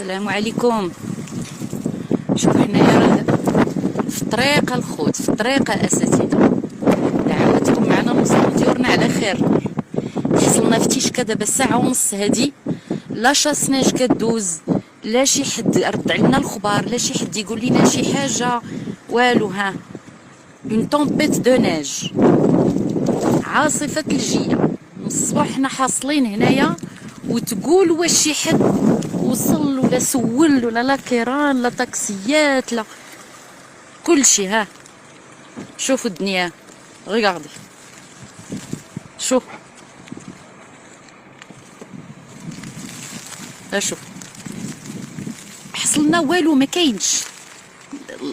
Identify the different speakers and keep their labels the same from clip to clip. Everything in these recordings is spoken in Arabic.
Speaker 1: السلام عليكم. شوف حنايا راه في الطريق الخوت، في الطريق اساتذه. دعواتكم معنا نوصلوا ديورنا على خير. حصلنا في تيشكا دابا ساعه ونص هادي، لا شاسناج كدوز، لا شي حد رد علينا الخبار، لا شي حد يقول لنا شي حاجه، والو. ها اون طومبيت دو نيج، عاصفه ثلجيه. من الصباح حنا حاصلين هنايا، وتقول واش شي حد وصل ولا سول ولا لا كيران لا طاكسيات لا كلشي. ها شوفوا الدنيا، ريغاردي، شوف شوف حصلنا والو، ما كاينش.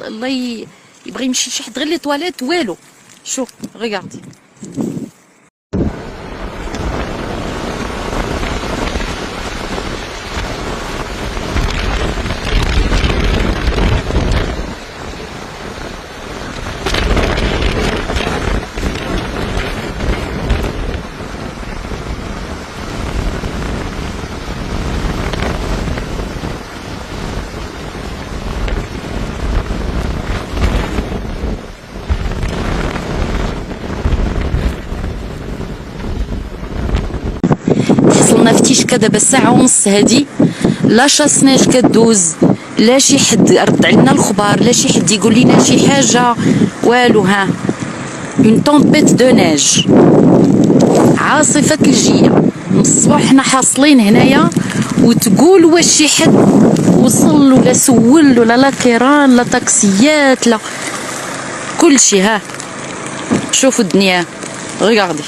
Speaker 1: الله يبغي يمشي شي حد غير لي طواليت، والو. شوف ريغاردي. وصلنا في تيشكا دابا ساعه ونص هادي، لا شاسناج كدوز، لا شي حد رد علينا الخبار، لا شي حد يقول لنا شي حاجه، والو. ها اون طومبيت دو نيج، عاصفه ثلجيه. من الصباح حنا حاصلين هنايا، وتقول واش شي حد وصل ولا سول ولا لا كيران لا طاكسيات لا كلشي. ها شوفوا الدنيا، ريغاردي.